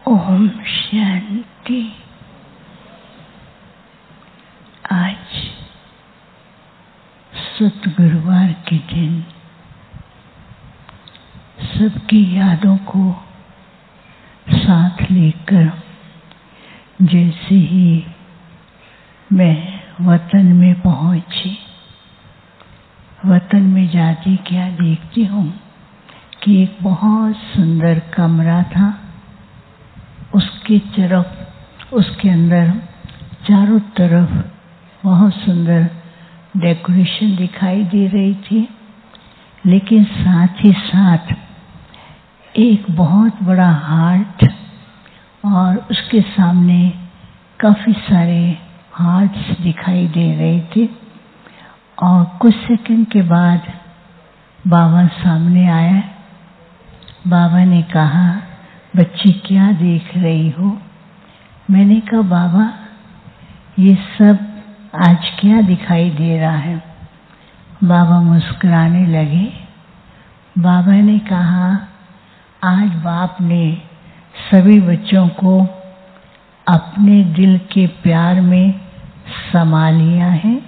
ओम शांति। आज सतगुरुवार के दिन सबकी यादों को साथ लेकर जैसे ही मैं वतन में पहुंची, वतन में जाके क्या देखती हूँ कि एक बहुत सुंदर कमरा था। उसके अंदर चारों तरफ बहुत सुंदर डेकोरेशन दिखाई दे रही थी, लेकिन साथ ही साथ एक बहुत बड़ा हार्ट और उसके सामने काफी सारे हार्ट्स दिखाई दे रहे थे। और कुछ सेकंड के बाद बाबा सामने आया। बाबा ने कहा, बच्ची क्या देख रही हो? मैंने कहा, बाबा ये सब आज क्या दिखाई दे रहा है? बाबा मुस्कुराने लगे। बाबा ने कहा, आज बाप ने सभी बच्चों को अपने दिल के प्यार में समा लिया है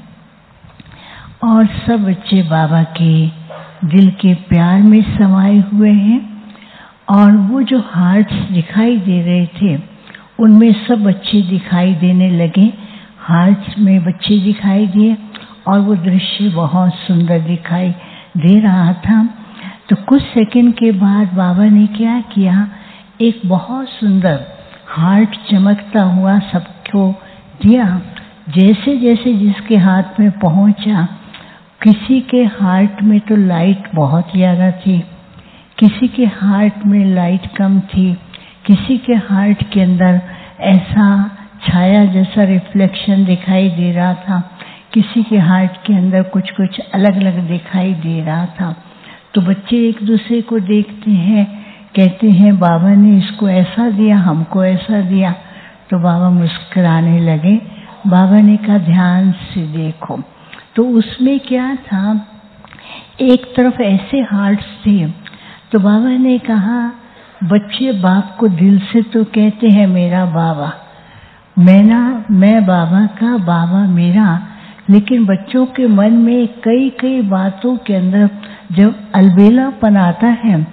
और सब बच्चे बाबा के दिल के प्यार में समाये हुए हैं। और वो जो हार्ट्स दिखाई दे रहे थे उनमें सब बच्चे दिखाई देने लगे। हार्ट्स में बच्चे दिखाई दिए और वो दृश्य बहुत सुंदर दिखाई दे रहा था। तो कुछ सेकंड के बाद बाबा ने क्या किया, एक बहुत सुंदर हार्ट चमकता हुआ सबको दिया। जैसे जैसे जिसके हाथ में पहुंचा, किसी के हार्ट में तो लाइट बहुत ज़्यादा थी, किसी के हार्ट में लाइट कम थी, किसी के हार्ट के अंदर ऐसा छाया जैसा रिफ्लेक्शन दिखाई दे रहा था, किसी के हार्ट के अंदर कुछ कुछ अलग अलग दिखाई दे रहा था। तो बच्चे एक दूसरे को देखते हैं, कहते हैं बाबा ने इसको ऐसा दिया, हमको ऐसा दिया। तो बाबा मुस्कुराने लगे। बाबा ने कहा, ध्यान से देखो। तो उसमें क्या था, एक तरफ ऐसे हार्ट्स थे। तो बाबा ने कहा, बच्चे बाप को दिल से तो कहते हैं मेरा बाबा, मैं बाबा का, बाबा मेरा, लेकिन बच्चों के मन में कई कई बातों के अंदर जब अलबेलापन आता है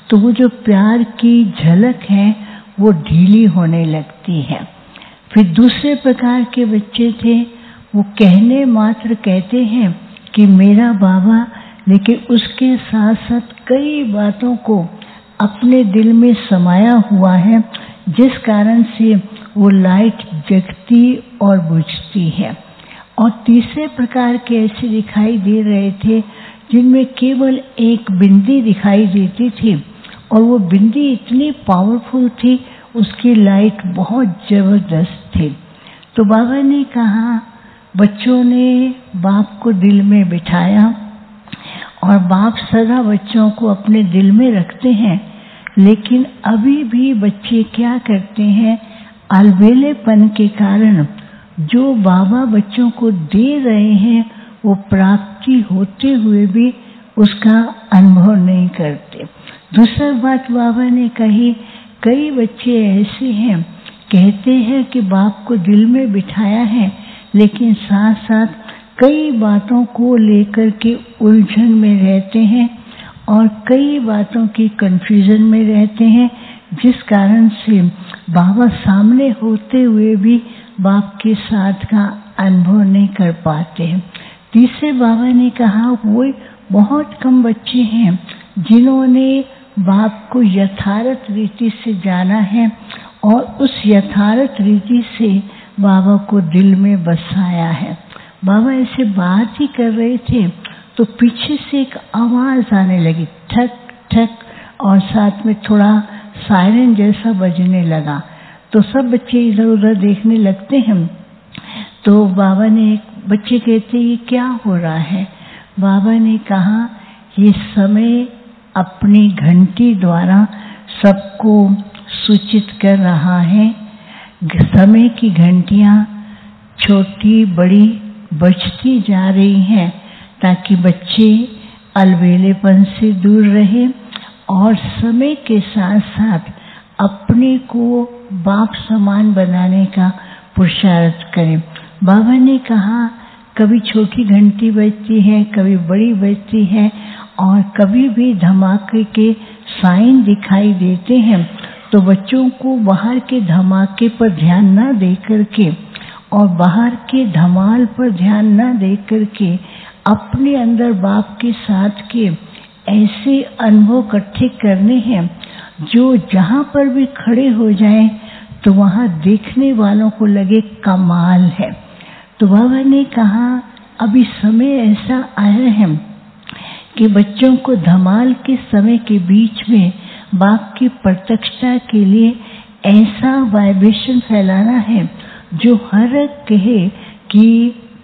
तो वो जो प्यार की झलक है वो ढीली होने लगती है। फिर दूसरे प्रकार के बच्चे थे, वो कहने मात्र कहते हैं कि मेरा बाबा, लेकिन उसके साथ साथ कई बातों को अपने दिल में समाया हुआ है, जिस कारण से वो लाइट जगती और बुझती है। और तीसरे प्रकार के ऐसे दिखाई दे रहे थे जिनमें केवल एक बिंदी दिखाई देती थी और वो बिंदी इतनी पावरफुल थी, उसकी लाइट बहुत जबरदस्त थी। तो बाबा ने कहा, बच्चों ने बाप को दिल में बिठाया और बाप सदा बच्चों को अपने दिल में रखते हैं, लेकिन अभी भी बच्चे क्या करते हैं, अलबेलेपन के कारण जो बाबा बच्चों को दे रहे हैं वो प्राप्ति होते हुए भी उसका अनुभव नहीं करते। दूसरा बात बाबा ने कही, कई बच्चे ऐसे हैं, कहते हैं कि बाप को दिल में बिठाया है, लेकिन साथ साथ कई बातों को लेकर के उलझन में रहते हैं और कई बातों की कंफ्यूजन में रहते हैं, जिस कारण से बाबा सामने होते हुए भी बाप के साथ का अनुभव नहीं कर पाते हैं। तीसरे बाबा ने कहा, वो बहुत कम बच्चे हैं जिन्होंने बाप को यथार्थ रीति से जाना है और उस यथार्थ रीति से बाबा को दिल में बसाया है। बाबा ऐसे बात ही कर रहे थे तो पीछे से एक आवाज आने लगी, ठक ठक, और साथ में थोड़ा सायरन जैसा बजने लगा। तो सब बच्चे इधर उधर देखने लगते हैं। तो बाबा ने, एक बच्चे कहते, ये क्या हो रहा है? बाबा ने कहा, ये समय अपनी घंटी द्वारा सबको सूचित कर रहा है। समय की घंटियां छोटी बड़ी बजती जा रही हैं ताकि बच्चे अलबेलेपन से दूर रहे और समय के साथ साथ अपने को बाप समान बनाने का पुरुषार्थ करें। बाबा ने कहा कभी छोटी घंटी बजती है, कभी बड़ी बजती है, और कभी भी धमाके के साइन दिखाई देते हैं, तो बच्चों को बाहर के धमाके पर ध्यान न दे करके और बाहर के धमाल पर ध्यान न दे करके अपने अंदर बाप के साथ के ऐसे अनुभव इकट्ठे करने हैं जो जहाँ पर भी खड़े हो जाएं तो वहाँ देखने वालों को लगे कमाल है। तो बाबा ने कहा अभी समय ऐसा आया है कि बच्चों को धमाल के समय के बीच में बाप की प्रत्यक्षता के लिए ऐसा वाइब्रेशन फैलाना है जो हर एक कहे कि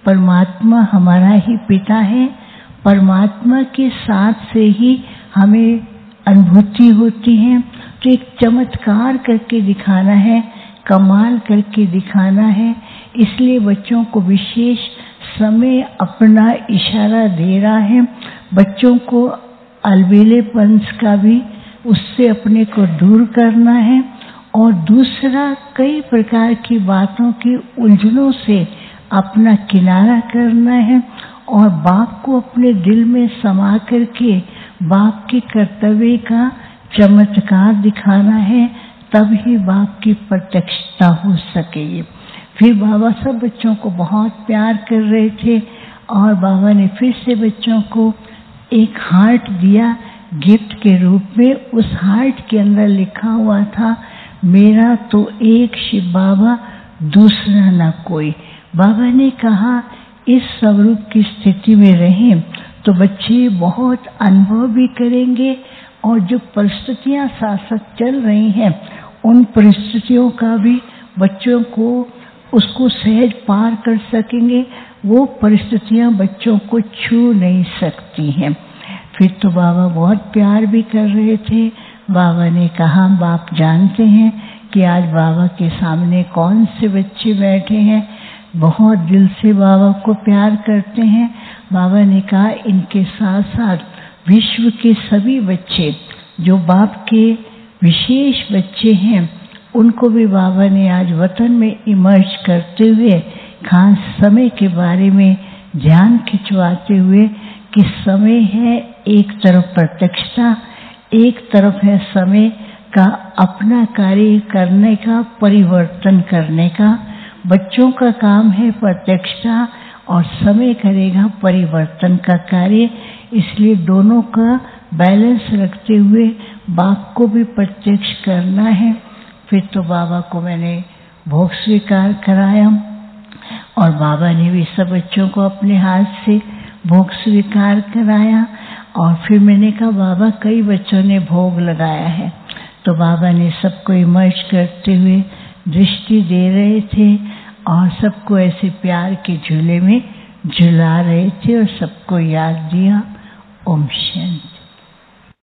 परमात्मा हमारा ही पिता है, परमात्मा के साथ से ही हमें अनुभूति होती है। तो एक चमत्कार करके दिखाना है, कमाल करके दिखाना है। इसलिए बच्चों को विशेष समय अपना इशारा दे रहा है। बच्चों को अलबेलेपन का भी उससे अपने को दूर करना है, और दूसरा कई प्रकार की बातों की उलझनों से अपना किनारा करना है और बाप को अपने दिल में समा करके बाप के कर्तव्य का चमत्कार दिखाना है, तब ही बाप की प्रत्यक्षता हो सकेगी। फिर बाबा सब बच्चों को बहुत प्यार कर रहे थे और बाबा ने फिर से बच्चों को एक हार्ट दिया गिफ्ट के रूप में। उस हार्ट के अंदर लिखा हुआ था मेरा तो एक शिव बाबा, दूसरा ना कोई। बाबा ने कहा इस स्वरूप की स्थिति में रहें तो बच्चे बहुत अनुभव भी करेंगे, और जो परिस्थितियां साथ साथ चल रही हैं उन परिस्थितियों का भी बच्चों को उसको सहज पार कर सकेंगे। वो परिस्थितियां बच्चों को छू नहीं सकती हैं। फिर तो बाबा बहुत प्यार भी कर रहे थे। बाबा ने कहा बाप जानते हैं कि आज बाबा के सामने कौन से बच्चे बैठे हैं, बहुत दिल से बाबा को प्यार करते हैं। बाबा ने कहा इनके साथ साथ विश्व के सभी बच्चे जो बाप के विशेष बच्चे हैं उनको भी बाबा ने आज वतन में इमर्ज करते हुए खास समय के बारे में ध्यान खिंचवाते हुए कि समय है एक तरफ प्रत्यक्षता, एक तरफ है समय का अपना कार्य करने का, परिवर्तन करने का। बच्चों का काम है प्रत्यक्षता और समय करेगा परिवर्तन का कार्य। इसलिए दोनों का बैलेंस रखते हुए बाप को भी प्रत्यक्ष करना है। फिर तो बाबा को मैंने भोग स्वीकार कराया और बाबा ने भी सब बच्चों को अपने हाथ से भोग स्वीकार कराया। और फिर मैंने कहा बाबा कई बच्चों ने भोग लगाया है, तो बाबा ने सबको इमर्ज करते हुए दृष्टि दे रहे थे और सबको ऐसे प्यार के झूले में झुला रहे थे और सबको याद दिया। ओम शांति।